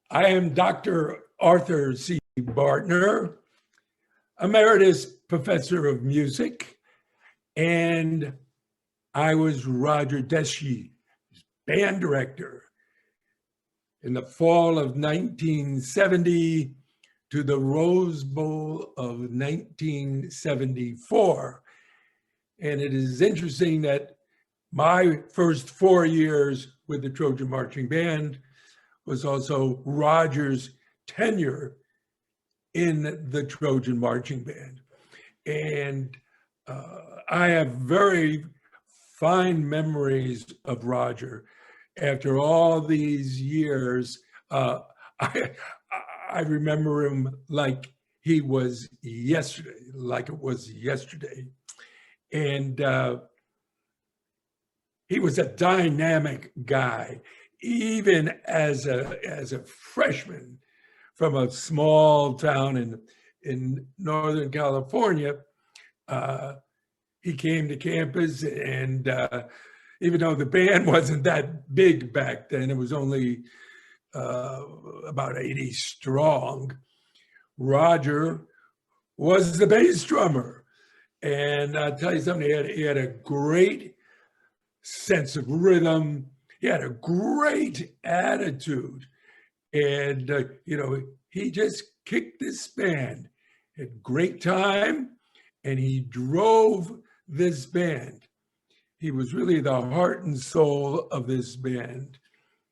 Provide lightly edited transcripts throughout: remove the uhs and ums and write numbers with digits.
I am Dr. Arthur C. Bartner, Emeritus Professor of Music, and I was Roger Dhesi, band director in the fall of 1970 to the Rose Bowl of 1974. And it is interesting that my first 4 years with the Trojan Marching Band was also Roger's tenure in the Trojan Marching Band. And I have very fine memories of Roger. After all these years, I remember him like he was yesterday, like it was yesterday. And he was a dynamic guy, even as a freshman from a small town in Northern California. He came to campus, and even though the band wasn't that big back then, it was only about 80 strong, Roger was the bass drummer. And I'll tell you something, he had a great sense of rhythm. He had a great attitude. And, he just kicked this band, had great time, and he drove this band. He was really the heart and soul of this band,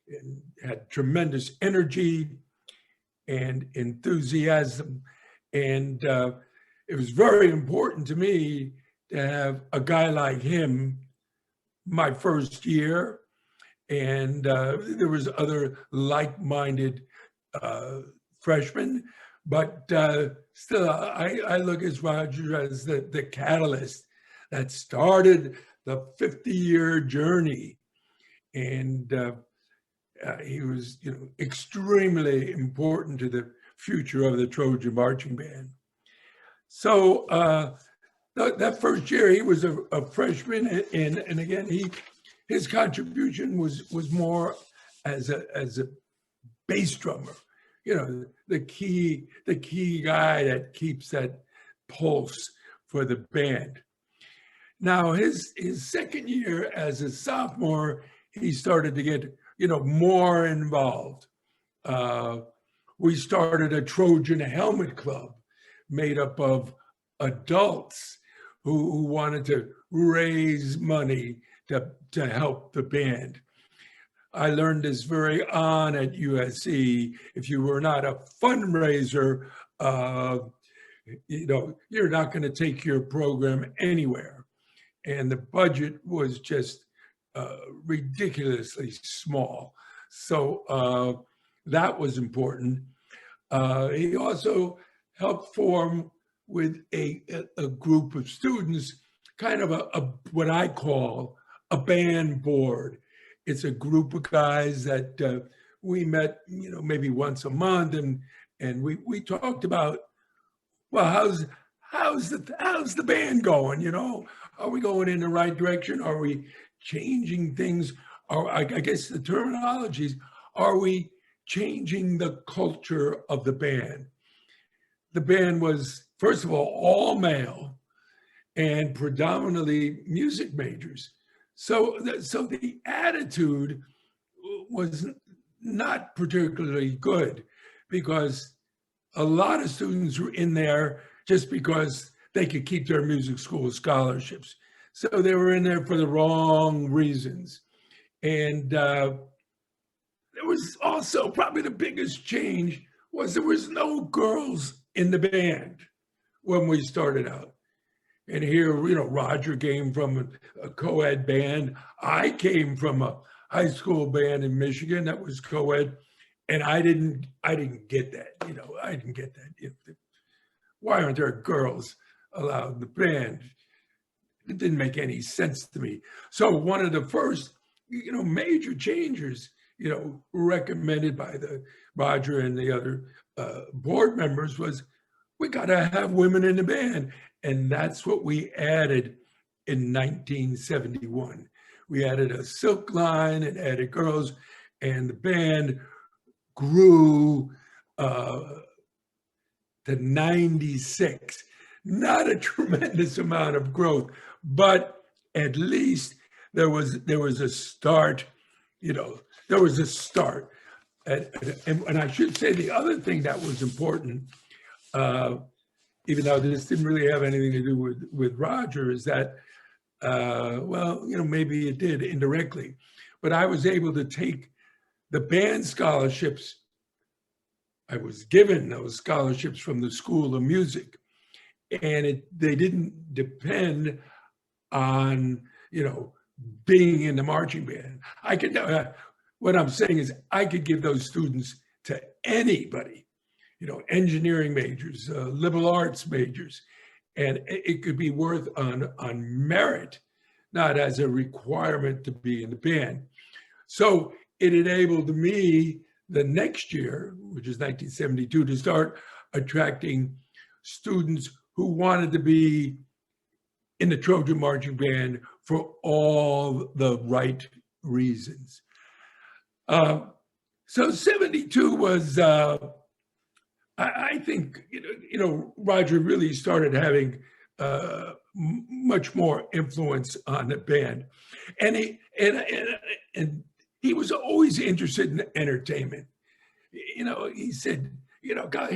and had tremendous energy and enthusiasm. And it was very important to me to have a guy like him my first year. And there was other like-minded freshmen, but still, I look at Roger as the catalyst that started the 50-year journey. And he was, extremely important to the future of the Trojan Marching Band. So that first year, he was a freshman, and again, his contribution was more as a bass drummer, the key guy that keeps that pulse for the band. Now, his second year as a sophomore, he started to get, more involved. We started a Trojan Helmet Club made up of adults who wanted to raise money to help the band. I learned this very on at USC. If you were not a fundraiser, you're not going to take your program anywhere. And the budget was just ridiculously small. So that was important. He also helped form with a group of students, kind of what I call a band board. It's a group of guys that we met, maybe once a month, and we talked about, well, how's the band going? Are we going in the right direction? Are we changing things? Or I guess the terminologies, are we changing the culture of the band? The band was, first of all male and predominantly music majors. So the attitude was not particularly good, because a lot of students were in there just because they could keep their music school scholarships. So they were in there for the wrong reasons. And there was also probably the biggest change was there was no girls in the band when we started out. And here, Roger came from a co-ed band. I came from a high school band in Michigan that was co-ed, and I didn't get that. I didn't get that. Why aren't there girls allowed in the band? It didn't make any sense to me. So one of the first, major changes, recommended by the Roger and the other board members was, we got to have women in the band. And that's what we added in 1971. We added a silk line and added girls, and the band grew to 96. Not a tremendous amount of growth, but at least there was a start. There was a start. And I should say the other thing that was important, even though this didn't really have anything to do with Roger, is that, maybe it did indirectly, but I was able to take the band scholarships. I was given those scholarships from the School of Music, and they didn't depend on, being in the marching band. I could, what I'm saying is I could give those students to anybody, engineering majors, liberal arts majors, and it could be worth on merit, not as a requirement to be in the band. So it enabled me the next year, which is 1972, to start attracting students who wanted to be in the Trojan Marching Band for all the right reasons. So 72 was, I think, Roger really started having much more influence on the band. And he was always interested in entertainment. He said, God,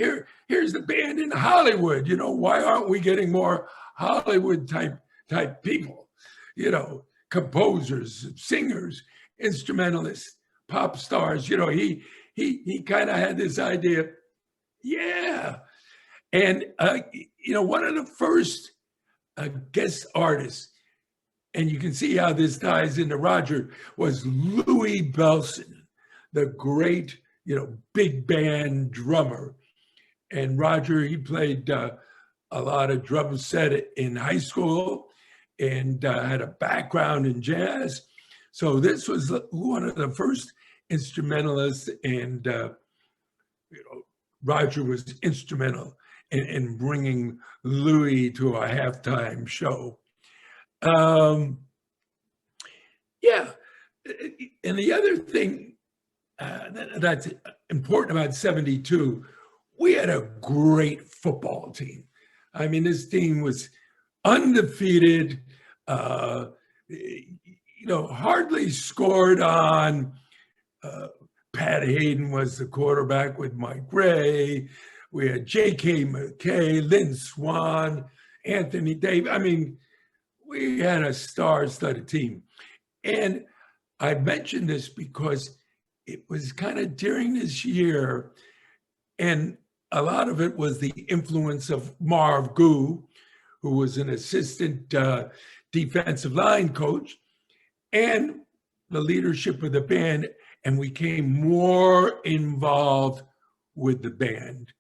here's the band in Hollywood. Why aren't we getting more Hollywood type people? Composers, singers, instrumentalists, pop stars. He kind of had this idea. Yeah. And, one of the first guest artists, and you can see how this ties into Roger, was Louis Bellson, the great, big band drummer. And Roger, he played a lot of drum set in high school and had a background in jazz. So this was one of the first instrumentalists, and Roger was instrumental in bringing Louis to a halftime show. Yeah, and the other thing that's important about 72, we had a great football team. I mean, this team was undefeated, hardly scored on. Pat Hayden was the quarterback with Mike Ray. We had J.K. McKay, Lynn Swan, Anthony Davis. I mean, we had a star-studded team. And I mentioned this because it was kind of during this year, and a lot of it was the influence of Marv Gu, who was an assistant defensive line coach, and the leadership of the band, and we became more involved with the band.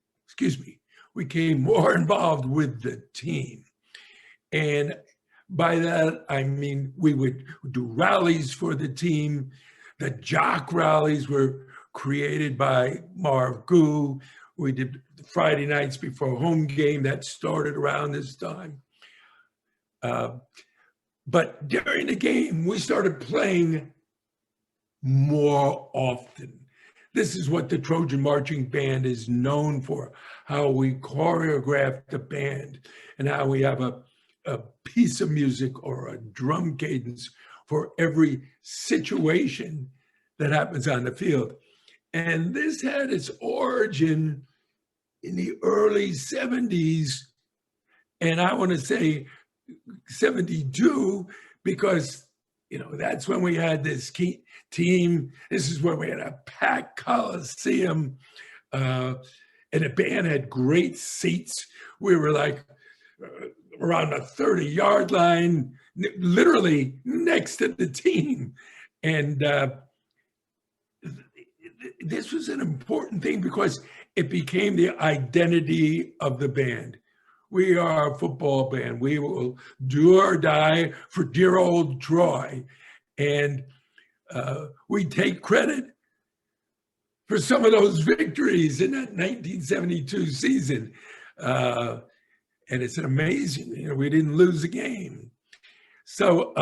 We became more involved with the team. And by that, I mean, we would do rallies for the team. The jock rallies were created by Marv Gu. We did Friday nights before home game. That started around this time. But during the game, we started playing more often. This is what the Trojan Marching Band is known for, how we choreograph the band and how we have a piece of music or a drum cadence for every situation that happens on the field. And this had its origin in the early 70s. And I want to say 72, because, that's when we had this key team. This is when we had a packed Coliseum, and the band had great seats. We were like around the 30-yard line, literally next to the team. And this was an important thing because it became the identity of the band. We are a football band. We will do or die for dear old Troy. And we take credit for some of those victories in that 1972 season. And it's an amazing, we didn't lose a game. So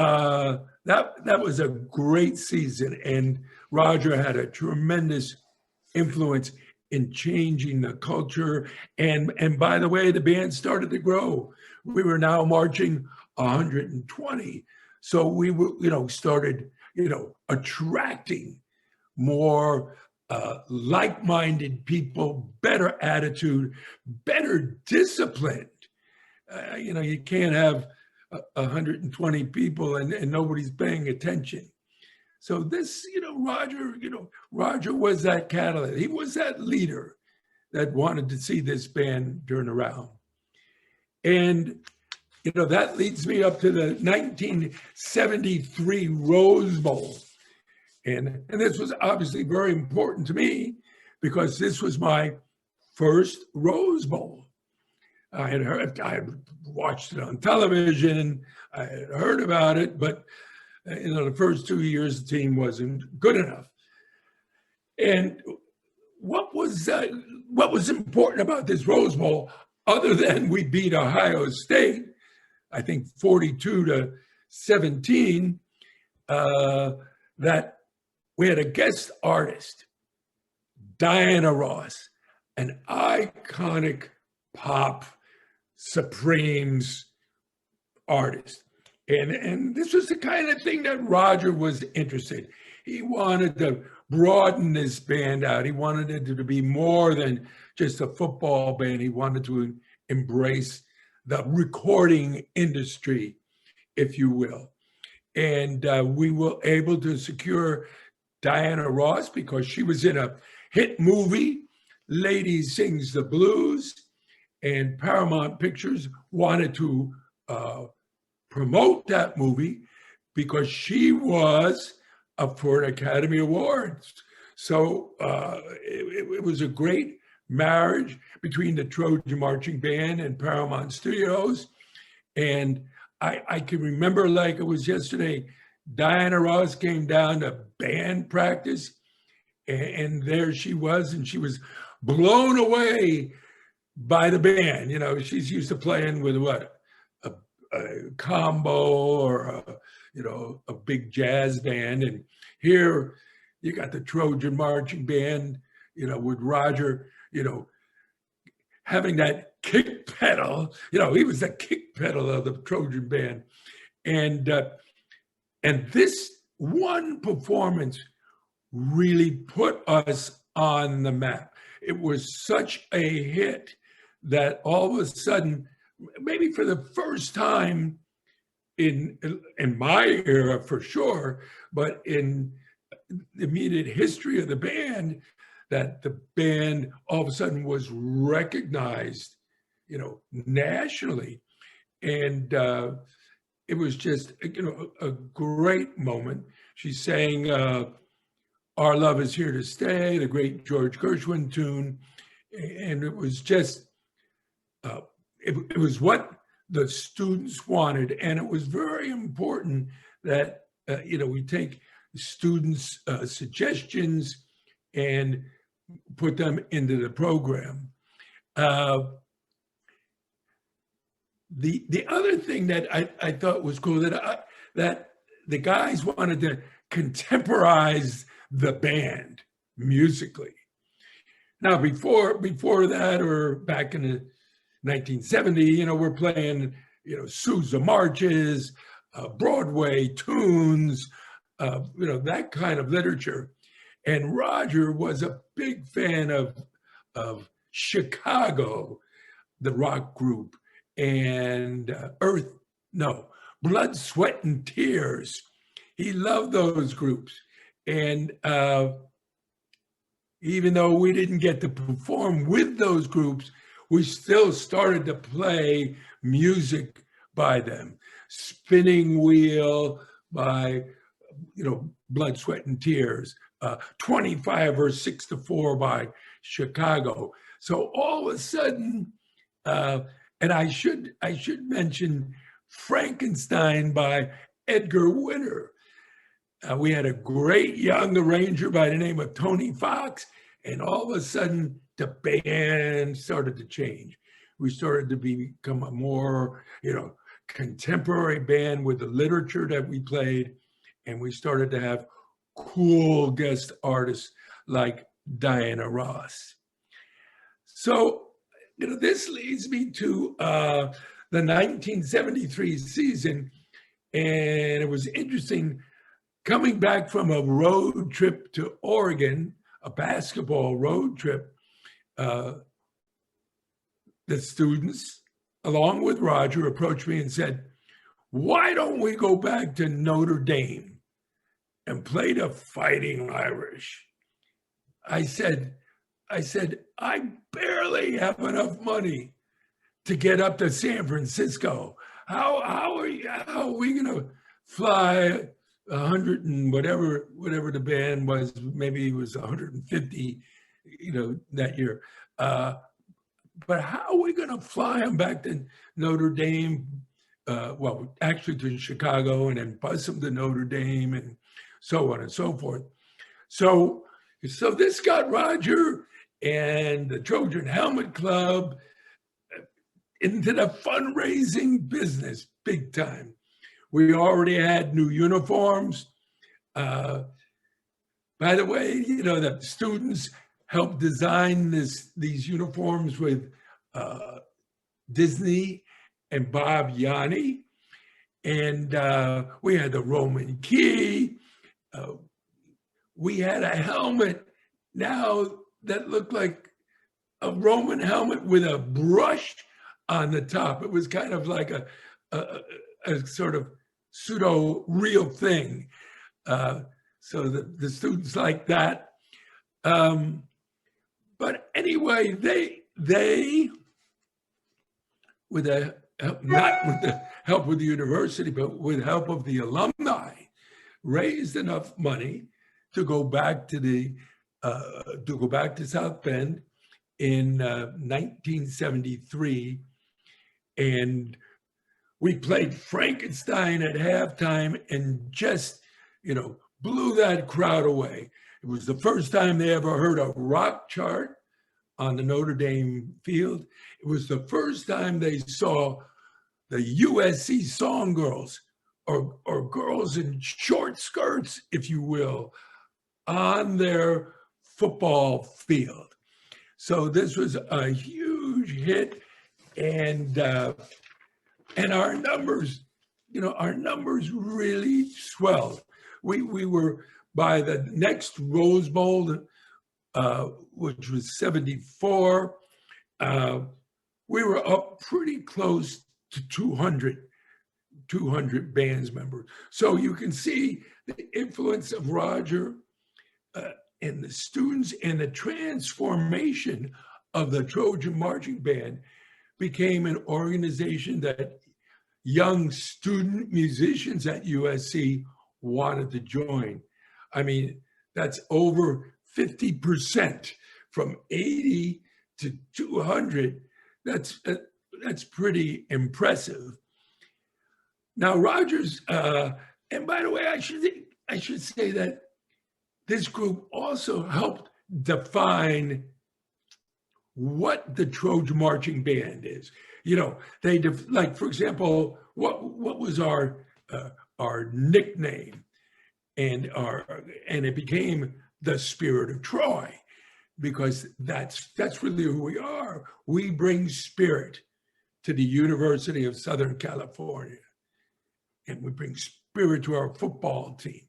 that was a great season. And Roger had a tremendous influence in changing the culture. And by the way, the band started to grow. We were now marching 120. So we were, started, attracting more like-minded people, better attitude, better disciplined. You can't have 120 people and nobody's paying attention. So this, Roger was that catalyst. He was that leader that wanted to see this band turn around. And, that leads me up to the 1973 Rose Bowl. And this was obviously very important to me because this was my first Rose Bowl. I had watched it on television, I had heard about it, but the first 2 years the team wasn't good enough. And what was important about this Rose Bowl, other than we beat Ohio State, I think 42-17, that we had a guest artist, Diana Ross, an iconic pop Supremes artist. And this was the kind of thing that Roger was interested in. He wanted to broaden this band out. He wanted it to be more than just a football band. He wanted to embrace the recording industry, if you will. And we were able to secure Diana Ross because she was in a hit movie, Lady Sings the Blues, and Paramount Pictures wanted to promote that movie because she was up for an Academy Award. So it was a great marriage between the Trojan Marching Band and Paramount Studios. And I can remember like it was yesterday, Diana Ross came down to band practice and there she was, and she was blown away by the band. She's used to playing with a combo or a big jazz band. And here you got the Trojan Marching Band, with Roger, having that kick pedal, he was the kick pedal of the Trojan Band. And this one performance really put us on the map. It was such a hit that all of a sudden, maybe for the first time in my era for sure, but in the immediate history of the band, that the band all of a sudden was recognized, nationally. And it was just, a great moment. She sang Our Love Is Here to Stay, the great George Gershwin tune. And it was just, it was what the students wanted. And it was very important that, we take students' suggestions and put them into the program. The other thing that I thought was cool, that the guys wanted to contemporize the band musically. Now, before that, or back in the 1970, we're playing, Sousa marches, Broadway tunes, that kind of literature. And Roger was a big fan of Chicago, the rock group, and Blood, Sweat, and Tears. He loved those groups. And even though we didn't get to perform with those groups, we still started to play music by them. Spinning Wheel by, Blood, Sweat, and Tears. 25 or 6-4 by Chicago. So all of a sudden, and I should mention Frankenstein by Edgar Winter. We had a great young arranger by the name of Tony Fox, and all of a sudden the band started to change. We started to become a more, contemporary band with the literature that we played, and we started to have cool guest artists like Diana Ross. So, this leads me to the 1973 season. And it was interesting coming back from a road trip to Oregon, a basketball road trip. The students, along with Roger, approached me and said, why don't we go back to Notre Dame and play the Fighting Irish? I said, I barely have enough money to get up to San Francisco. How are we going to fly 100 and whatever the band was, maybe it was 150, that year. But how are we going to fly them back to Notre Dame? Well, actually to Chicago, and then bus them to Notre Dame, and so on and so forth. So this got Roger and the Trojan Helmet Club into the fundraising business big time. We already had new uniforms. By the way, the students helped design these uniforms with Disney and Bob Yanni. And we had the Roman key. We had a helmet now that looked like a Roman helmet with a brush on the top. It was kind of like a sort of pseudo real thing. So the students liked that. But anyway, they with not with the help of the university, but with help of the alumni, raised enough money to go back to South Bend in 1973, and we played Frankenstein at halftime and just, blew that crowd away. It was the first time they ever heard a rock chart on the Notre Dame field. It was the first time they saw the USC song girls, or girls in short skirts, if you will, on their football field. So this was a huge hit, and our numbers, our numbers really swelled. We were, by the next Rose Bowl, which was 74, we were up pretty close to 200 bands members. So you can see the influence of Roger and the students, and the transformation of the Trojan Marching Band became an organization that young student musicians at USC wanted to join. I mean, that's over 50% from 80 to 200. That's pretty impressive. Now, Rogers, and by the way, I should say that this group also helped define what the Trojan Marching Band is. They like, for example, what was our nickname, and it became the Spirit of Troy, because that's really who we are. We bring spirit to the University of Southern California, and we bring spirit to our football team.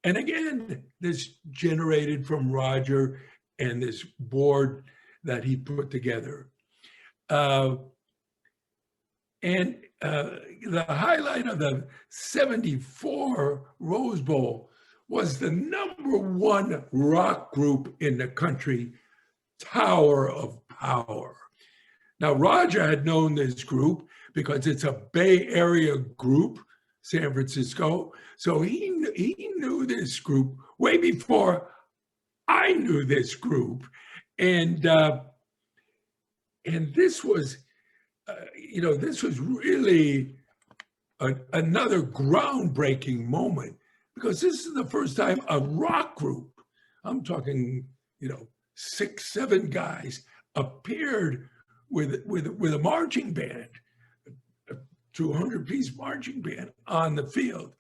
And again, this generated from Roger and this board that he put together. And the highlight of the 74 Rose Bowl was the #1 rock group in the country, Tower of Power. Now, Roger had known this group because it's a Bay Area group, San Francisco. So he knew this group way before I knew this group. And this was, this was really another groundbreaking moment, because this is the first time a rock group, I'm talking, 6, 7 guys, appeared with a marching band, a 200-piece marching band on the field.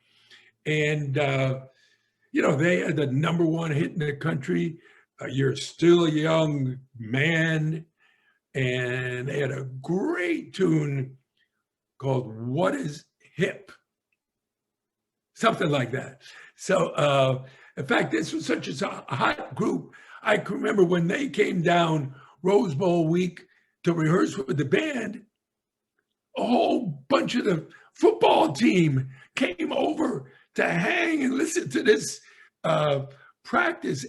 And, they had the #1 hit in the country, You're Still a Young Man, and they had a great tune called What is Hip? Something like that. So, in fact, this was such a hot group. I can remember when they came down Rose Bowl week to rehearse with the band, a whole bunch of the football team came over to hang and listen to this practice,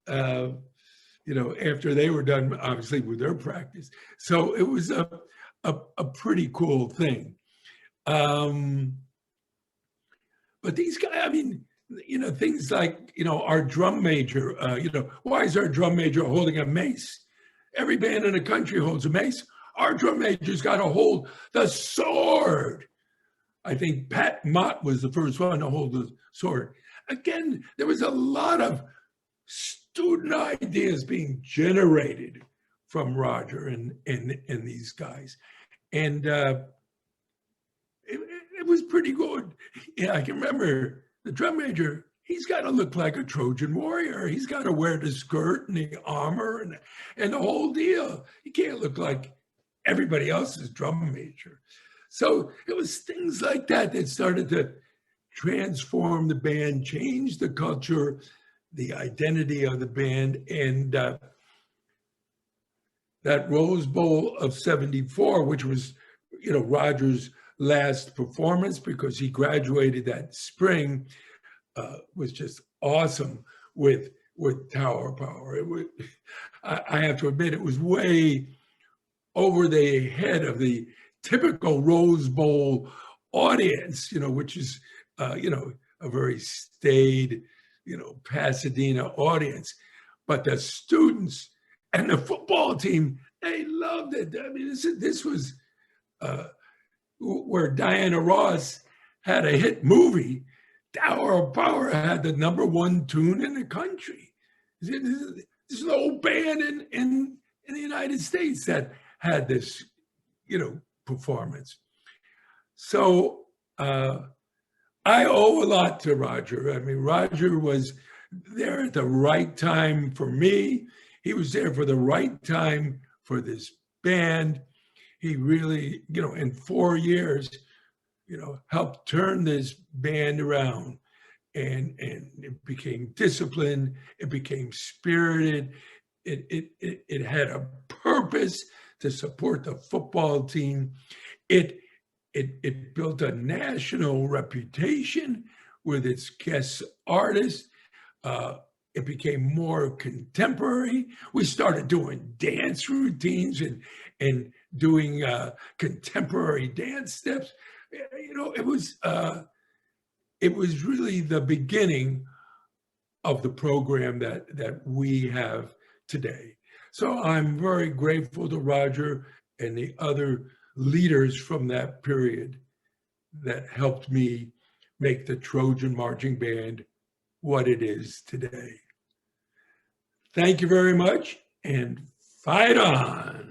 after they were done, obviously, with their practice. So it was a pretty cool thing. But these guys, I mean, things like, our drum major, why is our drum major holding a mace? Every band in the country holds a mace. Our drum major's got to hold the sword. I think Pat Mott was the first one to hold the sword. Again, there was a lot of student ideas being generated from Roger and these guys. And it was pretty good. Yeah, I can remember the drum major, he's got to look like a Trojan warrior. He's got to wear the skirt and the armor and the whole deal. He can't look like everybody else's drum major. So it was things like that that started to transform the band, change the culture, the identity of the band. And that Rose Bowl of '74, which was, Roger's last performance because he graduated that spring, was just awesome with Tower Power. I have to admit, it was way over the head of the typical Rose Bowl audience, which is, a very staid, Pasadena audience. But the students and the football team, they loved it. I mean, this was where Diana Ross had a hit movie. Tower of Power had the #1 tune in the country. This is an old band in the United States that had this, performance. So I owe a lot to Roger. I mean, Roger was there at the right time for me. He was there for the right time for this band. He really, in 4 years, helped turn this band around, and it became disciplined. It became spirited. It had a purpose to support the football team. It built a national reputation with its guest artists. It became more contemporary. We started doing dance routines and doing contemporary dance steps. It was really the beginning of the program that we have today. So I'm very grateful to Roger and the other leaders from that period that helped me make the Trojan Marching Band what it is today. Thank you very much, and fight on.